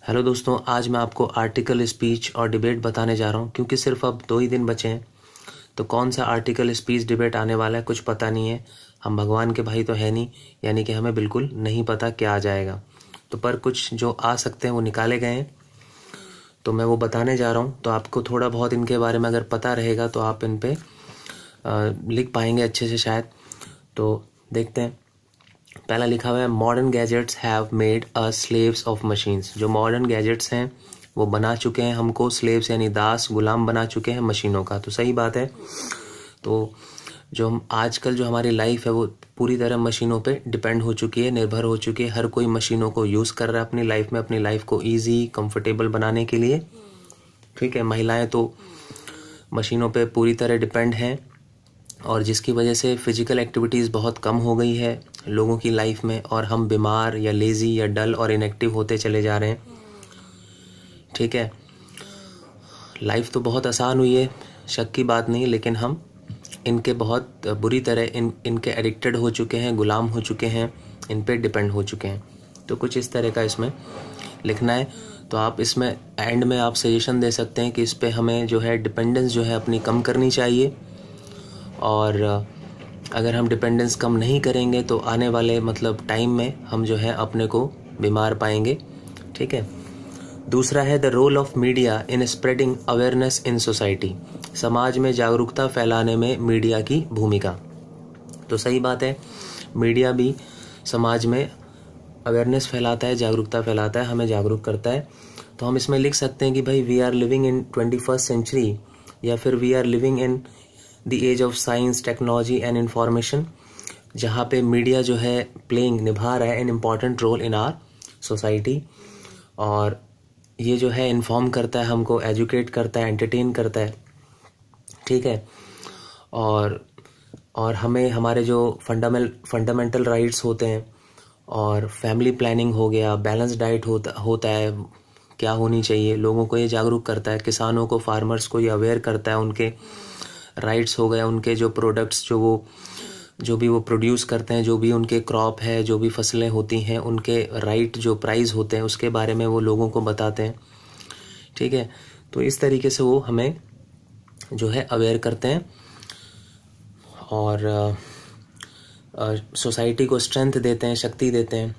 Hello दोस्तों, आज मैं आपको आर्टिकल स्पीच और डिबेट बताने जा रहा हूँ। क्योंकि सिर्फ अब 2 ही दिन बचे हैं तो कौन सा आर्टिकल स्पीच डिबेट आने वाला है कुछ पता नहीं है। हम भगवान के भाई तो है नहीं, यानी कि हमें बिल्कुल नहीं पता क्या आ जाएगा। तो पर कुछ जो आ सकते हैं वो निकाले गए हैं, तो मैं वो बताने जा रहा हूँ। तो आपको थोड़ा बहुत इनके बारे में अगर पता रहेगा तो आप इन पे लिख पाएंगे अच्छे से शायद। तो देखते हैं। पहला लिखा हुआ है, modern gadgets have made us slaves of machines. जो मॉडर्न गैजेट्स हैं वो बना चुके हैं हमको स्लेव्स यानी दास गुलाम बना चुके हैं मशीनों का। तो सही बात है। तो जो हम आजकल जो हमारी लाइफ है वो पूरी तरह मशीनों पे डिपेंड हो चुकी है, निर्भर हो चुकी है। हर कोई मशीनों को यूज़ कर रहा है अपनी लाइफ में, अपनी लाइफ को ईजी कंफर्टेबल बनाने के लिए। ठीक है, महिलाएं तो मशीनों पे पूरी तरह डिपेंड हैं, और जिसकी वजह से फिजिकल एक्टिविटीज़ बहुत कम हो गई है लोगों की लाइफ में, और हम बीमार या लेज़ी या डल और इनएक्टिव होते चले जा रहे हैं। ठीक है, लाइफ तो बहुत आसान हुई है, शक की बात नहीं, लेकिन हम इनके बहुत बुरी तरह इनके एडिक्टेड हो चुके हैं, गुलाम हो चुके हैं, इन पे डिपेंड हो चुके हैं। तो कुछ इस तरह का इसमें लिखना है। तो आप इसमें एंड में आप सजेशन दे सकते हैं कि इस पे हमें जो है डिपेंडेंस जो है अपनी कम करनी चाहिए, और अगर हम डिपेंडेंस कम नहीं करेंगे तो आने वाले टाइम में हम जो है अपने को बीमार पाएंगे। ठीक है। दूसरा है the role of media in spreading awareness in society. समाज में जागरूकता फैलाने में मीडिया की भूमिका। तो सही बात है, मीडिया भी समाज में अवेयरनेस फैलाता है, जागरूकता फैलाता है, हमें जागरूक करता है। तो हम इसमें लिख सकते हैं कि भाई we are living in 21st century, या फिर we are living in the age of science technology and information, जहाँ पे मीडिया जो है निभा रहा है an important role in our society. और ये जो है इन्फॉर्म करता है हमको, एजुकेट करता है, एंटरटेन करता है। ठीक है। और हमें हमारे जो फंडामेंटल राइट्स होते हैं, और फैमिली प्लानिंग हो गया, बैलेंस डाइट होता है क्या होनी चाहिए, लोगों को ये जागरूक करता है। किसानों को, फार्मर्स को ये अवेयर करता है, उनके राइट्स हो गए, उनके जो प्रोडक्ट्स जो भी वो प्रोड्यूस करते हैं, जो भी उनके क्रॉप है, जो भी फसलें होती हैं, उनके राइट जो प्राइस होते हैं उसके बारे में वो लोगों को बताते हैं। ठीक है। तो इस तरीके से वो हमें जो है अवेयर करते हैं, और सोसाइटी को स्ट्रेंथ देते हैं, शक्ति देते हैं।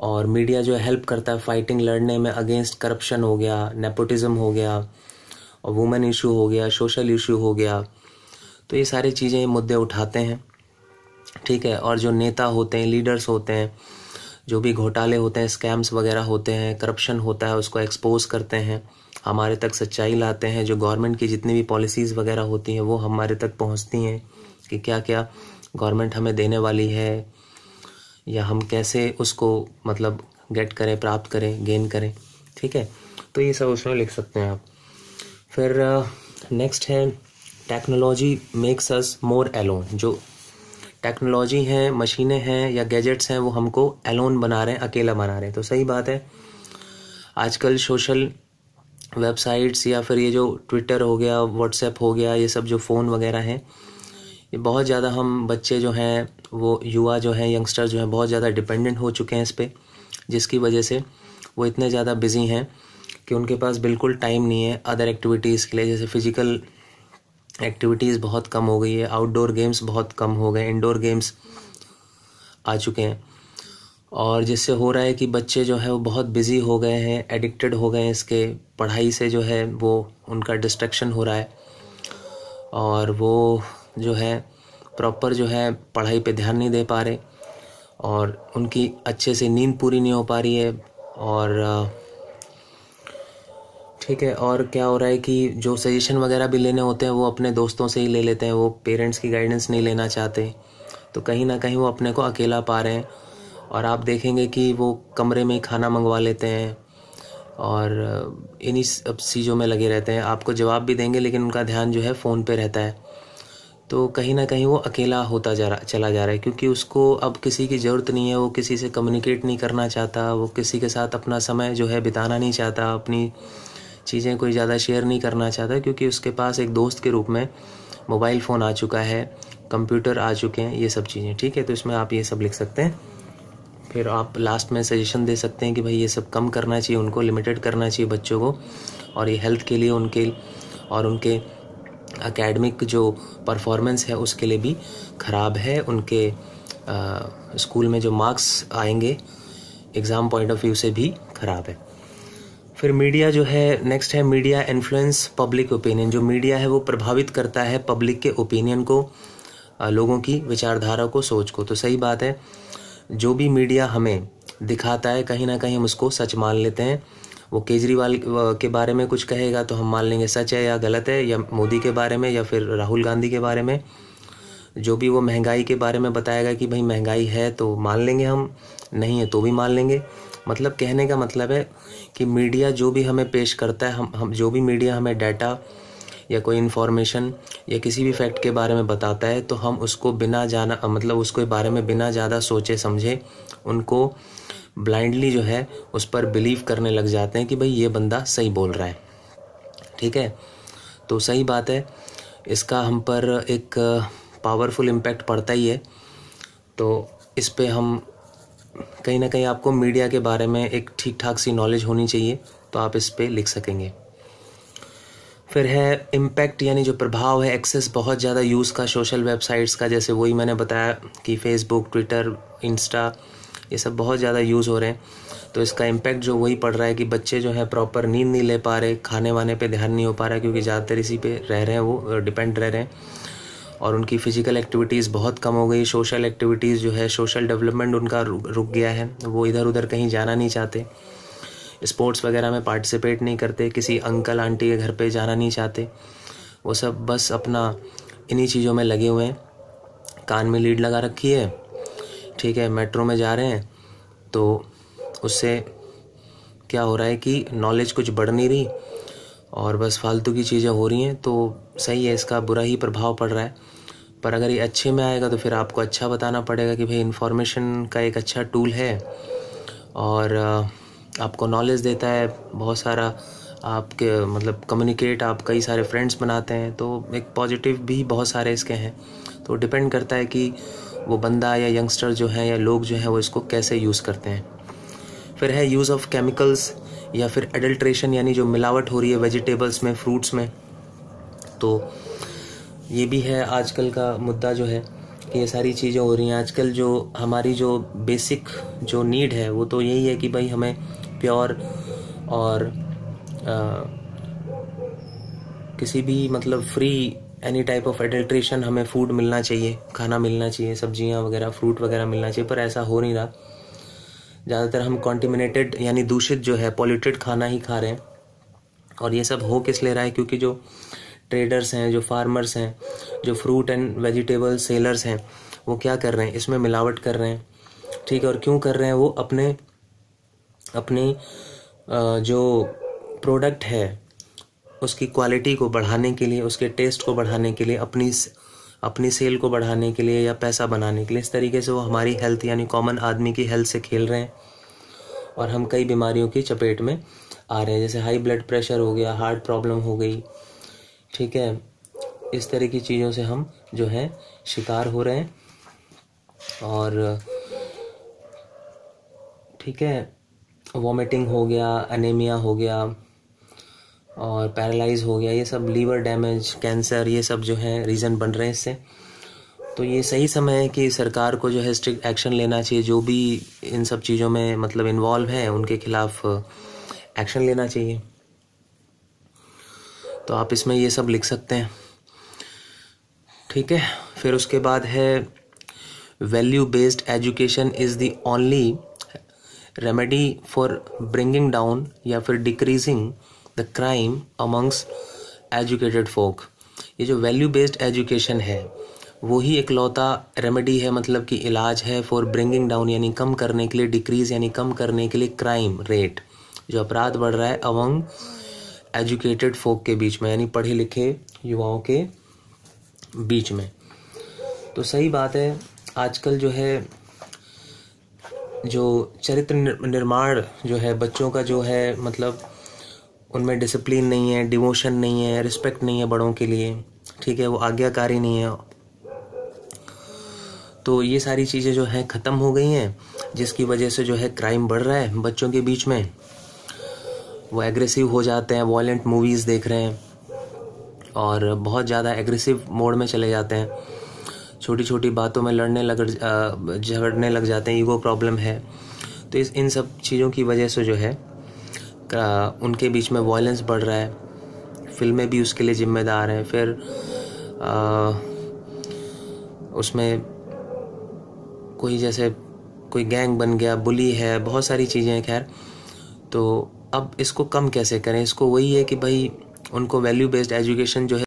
और मीडिया जो है हेल्प करता है फाइटिंग, लड़ने में अगेंस्ट करप्शन हो गया, नेपोटिज्म हो गया, और वुमेन इशू हो गया, सोशल इशू हो गया। तो ये सारी चीज़ें मुद्दे उठाते हैं। ठीक है। और जो नेता होते हैं, लीडर्स होते हैं, जो भी घोटाले होते हैं, स्कैम्स वगैरह होते हैं, करप्शन होता है, उसको एक्सपोज करते हैं, हमारे तक सच्चाई लाते हैं। जो गवर्नमेंट की जितनी भी पॉलिसीज़ वगैरह होती हैं वो हमारे तक पहुंचती हैं कि क्या क्या गवर्नमेंट हमें देने वाली है, या हम कैसे उसको गेट करें, प्राप्त करें, गेन करें। ठीक है। तो ये सब उसमें लिख सकते हैं आप। फिर नेक्स्ट है टेक्नोलॉजी मेक्स अस मोर एलोन। जो टेक्नोलॉजी हैं, मशीनें हैं या गैजेट्स हैं, वो हमको एलोन बना रहे हैं, अकेला बना रहे हैं। तो सही बात है। आजकल सोशल वेबसाइट्स या फिर ये जो ट्विटर हो गया, व्हाट्सएप हो गया, ये सब जो फ़ोन वगैरह हैं, ये बहुत ज़्यादा हम बच्चे जो हैं, वो युवा जो हैं, यंगस्टर जो हैं, बहुत ज़्यादा डिपेंडेंट हो चुके हैं इस पर, जिसकी वजह से वो इतने ज़्यादा बिजी हैं कि उनके पास बिल्कुल टाइम नहीं है अदर एक्टिविटीज़ के लिए। जैसे फिजिकल एक्टिविटीज़ बहुत कम हो गई है, आउटडोर गेम्स बहुत कम हो गए, इंडोर गेम्स आ चुके हैं। और जिससे हो रहा है कि बच्चे जो है वो बहुत बिजी हो गए हैं, एडिक्टेड हो गए हैं इसके, पढ़ाई से जो है वो उनका डिस्ट्रैक्शन हो रहा है, और वो जो है प्रॉपर जो है पढ़ाई पे ध्यान नहीं दे पा रहे, और उनकी अच्छे से नींद पूरी नहीं हो पा रही है। और ठीक है। और क्या हो रहा है कि जो सजेशन वगैरह भी लेने होते हैं वो अपने दोस्तों से ही ले लेते हैं, वो पेरेंट्स की गाइडेंस नहीं लेना चाहते। तो कहीं ना कहीं वो अपने को अकेला पा रहे हैं। और आप देखेंगे कि वो कमरे में ही खाना मंगवा लेते हैं, और इन्हीं सब चीज़ों में लगे रहते हैं। आपको जवाब भी देंगे लेकिन उनका ध्यान जो है फ़ोन पे रहता है। तो कहीं ना कहीं वो अकेला होता चला जा रहा है, क्योंकि उसको अब किसी की ज़रूरत नहीं है, वो किसी से कम्युनिकेट नहीं करना चाहता, वो किसी के साथ अपना समय जो है बिताना नहीं चाहता, अपनी चीज़ें कोई ज़्यादा शेयर नहीं करना चाहता, क्योंकि उसके पास एक दोस्त के रूप में मोबाइल फ़ोन आ चुका है, कंप्यूटर आ चुके हैं, ये सब चीज़ें। ठीक है। तो इसमें आप ये सब लिख सकते हैं। फिर आप लास्ट में सजेशन दे सकते हैं कि भाई ये सब कम करना चाहिए, उनको लिमिटेड करना चाहिए बच्चों को, और ये हेल्थ के लिए उनके और उनके एकेडमिक जो परफॉर्मेंस है उसके लिए भी ख़राब है, उनके स्कूल में जो मार्क्स आएंगे एग्ज़ाम पॉइंट ऑफ व्यू से भी ख़राब है। फिर मीडिया जो है, नेक्स्ट है मीडिया इन्फ्लुएंस पब्लिक ओपिनियन। जो मीडिया है वो प्रभावित करता है पब्लिक के ओपिनियन को, लोगों की विचारधारा को, सोच को। तो सही बात है, जो भी मीडिया हमें दिखाता है कहीं ना कहीं हम उसको सच मान लेते हैं। वो केजरीवाल के बारे में कुछ कहेगा तो हम मान लेंगे सच है या गलत है, या मोदी के बारे में या फिर राहुल गांधी के बारे में जो भी वो महंगाई के बारे में बताएगा कि भाई महंगाई है तो मान लेंगे, हम नहीं है तो भी मान लेंगे। मतलब कहने का मतलब है कि मीडिया जो भी हमें पेश करता है, हम जो भी मीडिया हमें डाटा या कोई इन्फॉर्मेशन या किसी भी फैक्ट के बारे में बताता है तो हम उसको बिना जाना, मतलब उसके बारे में बिना ज़्यादा सोचे समझे उनको ब्लाइंडली जो है उस पर बिलीव करने लग जाते हैं कि भाई ये बंदा सही बोल रहा है। ठीक है, तो सही बात है, इसका हम पर एक पावरफुल इम्पैक्ट पड़ता ही है। तो इस पे हम कहीं ना कहीं, आपको मीडिया के बारे में एक ठीक ठाक सी नॉलेज होनी चाहिए, तो आप इस पे लिख सकेंगे। फिर है इम्पैक्ट, यानी जो प्रभाव है, एक्सेस, बहुत ज़्यादा यूज़ का सोशल वेबसाइट्स का, जैसे वही मैंने बताया कि फेसबुक, ट्विटर, इंस्टा, ये सब बहुत ज़्यादा यूज़ हो रहे हैं। तो इसका इम्पैक्ट जो वही पड़ रहा है कि बच्चे जो है प्रॉपर नींद नहीं ले पा रहे, खाने वाने पे ध्यान नहीं हो पा रहा है, क्योंकि ज़्यादातर इसी पे रह रहे हैं, वो डिपेंड रह रहे हैं, और उनकी फ़िज़िकल एक्टिविटीज़ बहुत कम हो गई। सोशल एक्टिविटीज़ जो है, सोशल डेवलपमेंट उनका रुक गया है, वो इधर उधर कहीं जाना नहीं चाहते, स्पोर्ट्स वगैरह में पार्टिसिपेट नहीं करते, किसी अंकल आंटी के घर पे जाना नहीं चाहते, वो सब बस अपना इन्हीं चीज़ों में लगे हुए हैं। कान में लीड लगा रखी है, ठीक है, मेट्रो में जा रहे हैं, तो उससे क्या हो रहा है कि नॉलेज कुछ बढ़ नहीं रही और बस फालतू की चीज़ें हो रही हैं। तो सही है, इसका बुरा ही प्रभाव पड़ रहा है। पर अगर ये अच्छे में आएगा तो फिर आपको अच्छा बताना पड़ेगा कि भाई इन्फॉर्मेशन का एक अच्छा टूल है और आपको नॉलेज देता है बहुत सारा, आपके मतलब कम्युनिकेट, आप कई सारे फ्रेंड्स बनाते हैं, तो एक पॉजिटिव भी बहुत सारे इसके हैं। तो डिपेंड करता है कि वो बंदा या यंगस्टर जो है या लोग जो हैं वो इसको कैसे यूज़ करते हैं। फिर है यूज़ ऑफ केमिकल्स या फिर एडल्ट्रेशन, यानी जो मिलावट हो रही है वेजिटेबल्स में, फ्रूट्स में। तो ये भी है आजकल का मुद्दा जो है कि ये सारी चीज़ें हो रही हैं आजकल। जो हमारी जो बेसिक जो नीड है वो तो यही है कि भाई हमें प्योर और किसी भी मतलब free any type of adulteration हमें फूड मिलना चाहिए, खाना मिलना चाहिए, सब्जियां वगैरह, फ्रूट वगैरह मिलना चाहिए, पर ऐसा हो नहीं रहा। ज़्यादातर हम कॉन्टिमिनेटेड यानी दूषित जो है, पॉल्यूटेड खाना ही खा रहे हैं। और ये सब हो किस ले रहा है? क्योंकि जो ट्रेडर्स हैं, जो फार्मर्स हैं, जो फ्रूट एंड वेजिटेबल सेलर्स हैं, वो क्या कर रहे हैं, इसमें मिलावट कर रहे हैं। ठीक है, और क्यों कर रहे हैं? वो अपने जो प्रोडक्ट है उसकी क्वालिटी को बढ़ाने के लिए, उसके टेस्ट को बढ़ाने के लिए, अपनी सेल को बढ़ाने के लिए या पैसा बनाने के लिए, इस तरीके से वो हमारी हेल्थ यानी कॉमन आदमी की हेल्थ से खेल रहे हैं और हम कई बीमारियों की चपेट में आ रहे हैं, जैसे हाई ब्लड प्रेशर हो गया, हार्ट प्रॉब्लम हो गई। ठीक है, इस तरह की चीज़ों से हम जो है शिकार हो रहे हैं। और ठीक है, वॉमिटिंग हो गया, एनीमिया हो गया और पैरालाइज हो गया, ये सब लीवर डैमेज, कैंसर, ये सब जो है रीज़न बन रहे हैं इससे। तो ये सही समय है कि सरकार को जो है स्ट्रिक्ट एक्शन लेना चाहिए, जो भी इन सब चीज़ों में मतलब इन्वॉल्व हैं उनके खिलाफ एक्शन लेना चाहिए। तो आप इसमें ये सब लिख सकते हैं। ठीक है, फिर उसके बाद है value based education is the only remedy for bringing down या फिर decreasing the crime amongst educated folk. ये जो वैल्यू बेस्ड एजुकेशन है वो ही इकलौता रेमेडी है, मतलब कि इलाज है, फॉर ब्रिंगिंग डाउन यानी कम करने के लिए, डिक्रीज यानी कम करने के लिए क्राइम रेट, जो अपराध बढ़ रहा है अमंग एजुकेटेड फोक के बीच में, यानी पढ़े लिखे युवाओं के बीच में। तो सही बात है, आजकल जो है जो चरित्र निर्माण जो है बच्चों का जो है, मतलब उनमें डिसिप्लिन नहीं है, डिवोशन नहीं है, रिस्पेक्ट नहीं है बड़ों के लिए। ठीक है, वो आज्ञाकारी नहीं है। तो ये सारी चीज़ें जो हैं ख़त्म हो गई हैं, जिसकी वजह से जो है क्राइम बढ़ रहा है बच्चों के बीच में। वो एग्रेसिव हो जाते हैं, वॉयलेंट मूवीज़ देख रहे हैं और बहुत ज़्यादा एग्रेसिव मोड में चले जाते हैं। छोटी छोटी बातों में झगड़ने लग जाते हैं, ईगो प्रॉब्लम है। तो इन सब चीज़ों की वजह से जो है उनके बीच में वॉयलेंस बढ़ रहा है। फिल्में भी उसके लिए जिम्मेदार हैं। फिर उसमें कोई गैंग बन गया, बुली है, बहुत सारी चीज़ें हैं। खैर, तो अब इसको कम कैसे करें? इसको वही है कि भाई उनको वैल्यू बेस्ड एजुकेशन जो है